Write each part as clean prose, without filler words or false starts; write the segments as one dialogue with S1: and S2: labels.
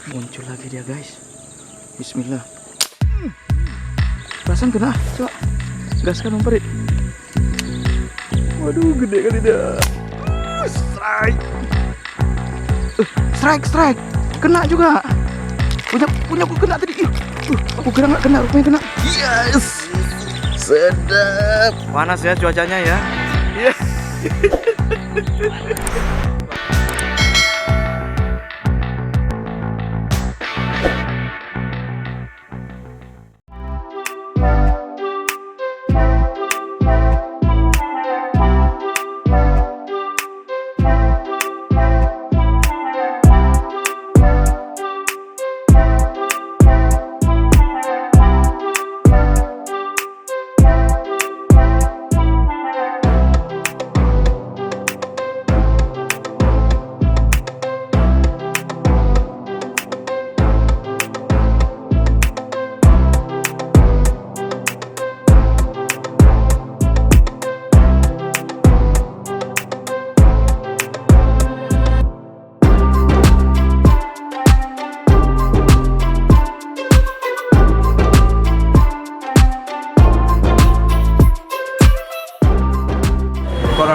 S1: Muncul lagi dia guys. Bismillah. Perasaan kena. Coba gaskan Om Farid. Waduh, gede kali dia. Strike. Strike. Kena juga. Punya aku kena tadi. Aku kira nggak kena, rupanya kena. Yes. Sedap. Panas ya cuacanya ya. Iya.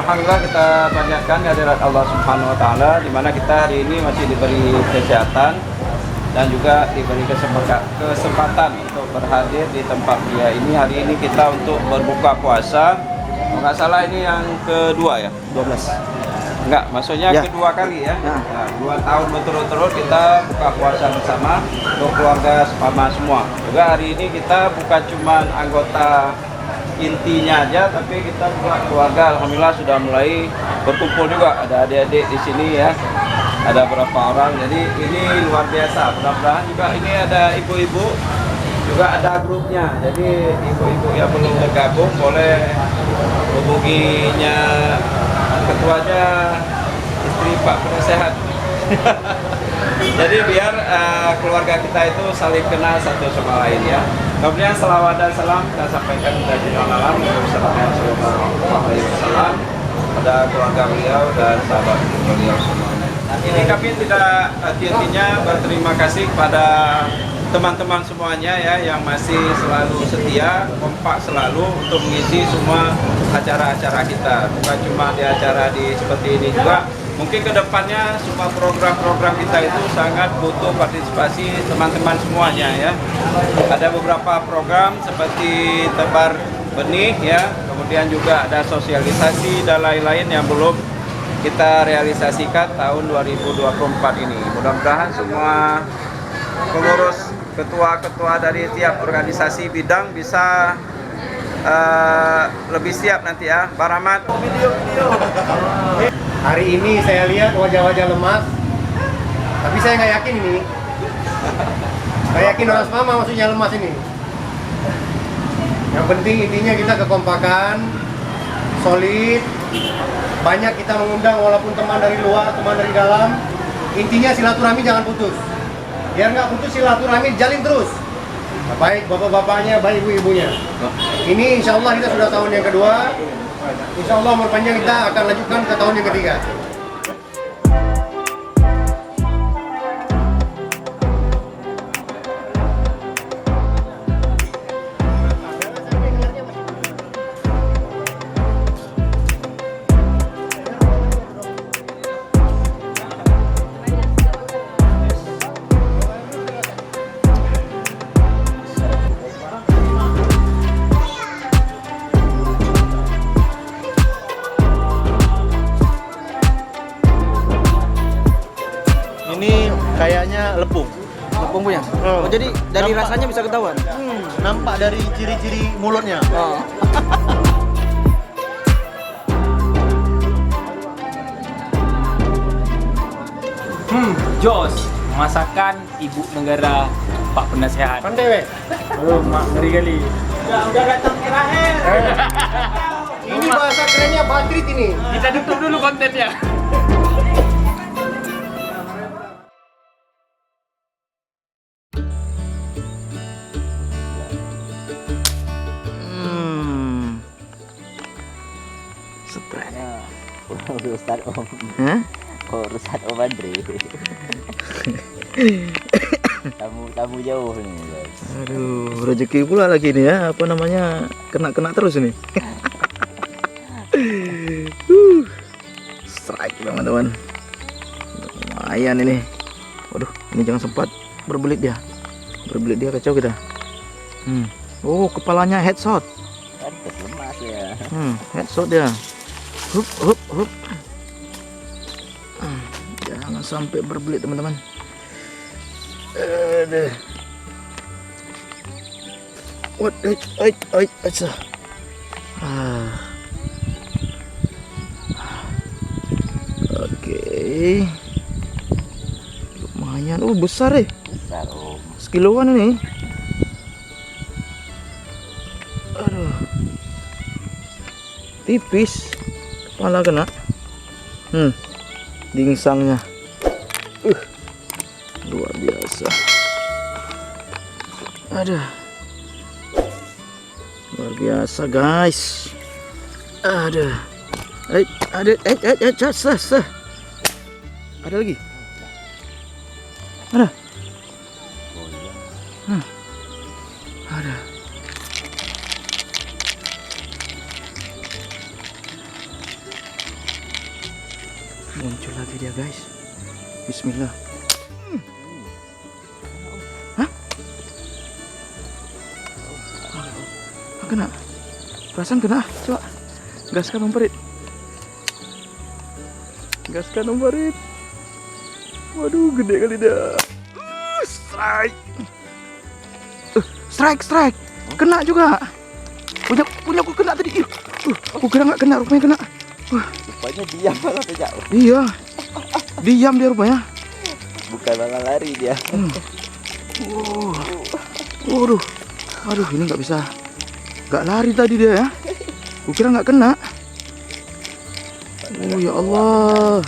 S2: Alhamdulillah kita panjatkan kehadirat Allah Subhanahu wa taala di mana kita hari ini masih diberi kesehatan dan juga diberi kesempatan untuk berhadir di tempat dia ini. Hari ini kita untuk berbuka puasa. Kalau nggak salah ini yang kedua ya?
S1: 12.
S2: Enggak, maksudnya
S1: Ya.
S2: kedua kali ya.
S1: Ya.
S2: Nah, 2 tahun berturut-turut kita buka puasa bersama untuk keluarga Sepama semua. Juga hari ini kita bukan cuma anggota intinya aja, tapi kita juga keluarga alhamdulillah sudah mulai berkumpul juga. Ada adik-adik di sini ya, ada berapa orang, jadi ini luar biasa. Mudah-mudahan juga ini ada ibu-ibu juga ada grupnya, jadi ibu-ibu yang belum bergabung boleh hubunginya ketuanya, istri Pak Penasehat. Jadi biar keluarga kita itu saling kenal satu sama lain ya. Kemudian selawat dan salam kita sampaikan kepada Junjungan Alam Sallallahu Alaihi Wasallam, pada keluarga beliau dan sahabat beliau semuanya. Ini kami tidak henti-hentinya berterima kasih kepada teman-teman semuanya ya yang masih selalu setia, kompak selalu untuk mengisi semua acara-acara kita. Bukan cuma di acara seperti ini juga. Mungkin kedepannya semua program-program kita itu sangat butuh partisipasi teman-teman semuanya ya. Ada beberapa program seperti tebar benih ya, kemudian juga ada sosialisasi dan lain-lain yang belum kita realisasikan tahun 2024 ini. Mudah-mudahan semua pengurus ketua-ketua dari tiap organisasi bidang bisa lebih siap nanti ya. Pak Rahmat.
S3: Hari ini saya lihat wajah-wajah lemas, tapi saya nggak yakin ini. Nggak yakin orang Sepama maksudnya lemas ini. Yang penting intinya kita kekompakan, solid, banyak kita mengundang walaupun teman dari luar, teman dari dalam. Intinya silaturahmi jangan putus. Biar nggak putus silaturahmi jalin terus. Baik bapak-bapaknya, baik ibu-ibunya. Ini insya Allah kita sudah tahun yang kedua. Insya Allah umur panjang kita akan lanjutkan ke tahun yang ketiga. Kayaknya lepung.
S1: Lepung punya. Oh, jadi dari nampak, rasanya bisa ketahuan.
S3: Nampak dari ciri-ciri mulutnya.
S1: Oh.
S4: Jos, masakan ibu negara Pak Penasehat.
S3: Pandai weh.
S4: Oh, mak ngeri kali.
S3: Udah datang terakhir. Ini bahasa kerennya Badrit ini.
S4: Kita tutup dulu kontennya.
S5: Urusan Om.
S1: Hah?
S5: Urusan Om Andri. Tamu jauh nih guys.
S1: Aduh, rezeki pula lagi nih ya, apa namanya, kena terus ini. Strike teman-teman. Lumayan ini. Waduh, ini jangan sempat berbelit dia. Berbelit dia kacau kita. Oh, kepalanya headshot.
S5: Pantes lemas ya.
S1: Headshot dia. Hup. Jangan sampai berbelit teman-teman. Aduh. What? Aja. Oke. Lumayan. Oh, besar
S5: Besar om.
S1: Sekiloan ini. Aduh. Tipis. Kepala kena. Dingsangnya. Luar biasa. Aduh. Luar biasa, guys. Aduh. Ada lagi. Ada. Ada. Muncul lagi dia, guys. Bismillah. Hah? Kena. Perasaan kena. Coba. Gaskan umperit. Waduh, gede kali dia. Strike. Kena juga. Punya aku kena tadi. Aku kira nggak kena, rupanya kena.
S5: Rupanya diam malah jauh.
S1: Iya. Diam dia rupanya.
S5: Bukan malah lari dia.
S1: Waduh. Aduh, ini nggak bisa. Nggak lari tadi dia ya. Kukira nggak kena. Oh ya Allah.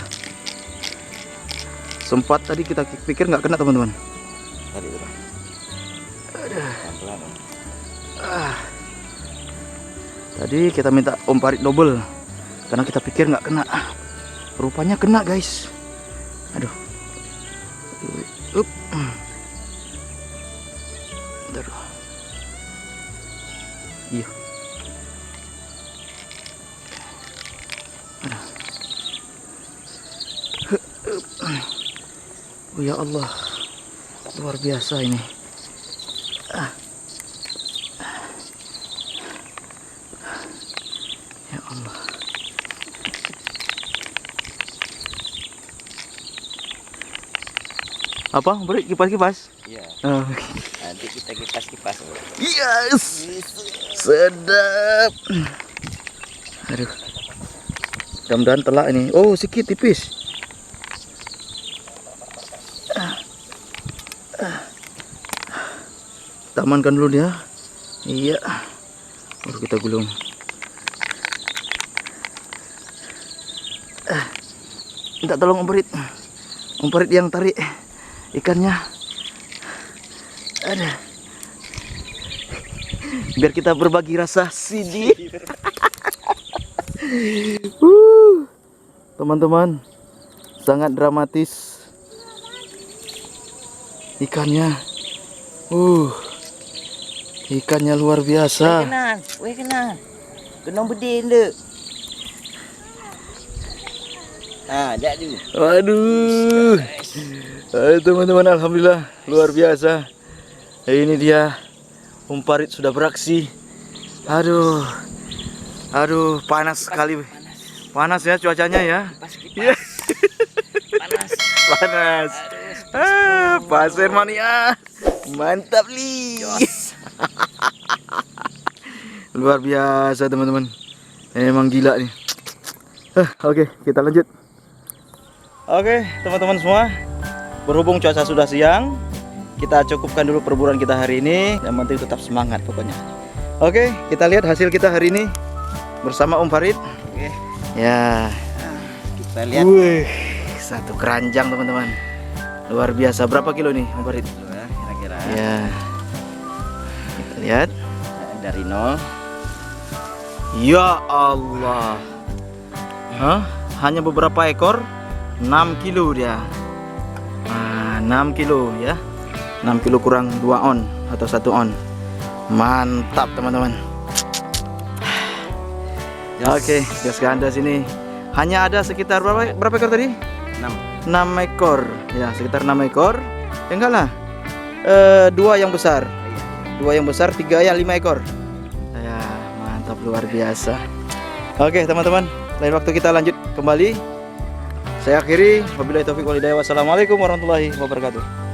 S1: Sempat tadi kita pikir nggak kena teman-teman.
S5: Tadi itu. Pelan-pelan om.
S1: Tadi kita minta umpan double karena kita pikir nggak kena. Rupanya kena, guys. Aduh. Up. Aduh. Iya. Oh ya Allah, luar biasa ini. Ya Allah. Apa? Beri kipas-kipas?
S5: Iya.
S1: Oh.
S5: Nanti kita kipas-kipas.
S1: Yes, sedap. Aduh, mudah-mudahan telak ini. Oh, sedikit tipis. Kita amankan dulu dia. Iya. Baru kita gulung. Minta tolong umperit yang tarik ikannya. Ada. Biar kita berbagi rasa sidi. Teman-teman, sangat dramatis ikannya. Ikannya luar biasa.
S5: Kena bedin deh. Jadi.
S1: Waduh. Teman-teman, alhamdulillah luar biasa. Ini dia umparit sudah beraksi. Aduh, panas sekali. Panas ya cuacanya ya.
S5: Kipas.
S1: Panas. Pasir mania. Mantap li. Luar biasa teman-teman. Emang gila nih. Oke, kita lanjut. Oke, teman-teman semua. Berhubung cuaca sudah siang, kita cukupkan dulu perburuan kita hari ini. Yang penting tetap semangat pokoknya. Oke, kita lihat hasil kita hari ini bersama Om Farid.
S5: Oke.
S1: Ya,
S5: Kita lihat.
S1: wih, satu keranjang teman-teman. Luar biasa. Berapa kilo nih Om Farid?
S5: Dulu ya, kira-kira.
S1: Ya, kita lihat.
S5: Dari 0.
S1: Ya Allah. Hanya beberapa ekor, 6 kilo dia. 6 kilo ya. 6 kilo kurang 2 on atau 1 on. Mantap teman-teman. Oke, gas ganda sini hanya ada sekitar berapa ekor tadi? 6 ekor. Ya, sekitar 6 ekor. Ya enggak lah. 2 yang besar. 2 yang besar, 3 ya 5 ekor. Ya, mantap luar biasa. Oke, teman-teman, lain waktu kita lanjut kembali. Saya akhiri, wabillahi taufiq wal hidayah. Wassalamualaikum warahmatullahi wabarakatuh.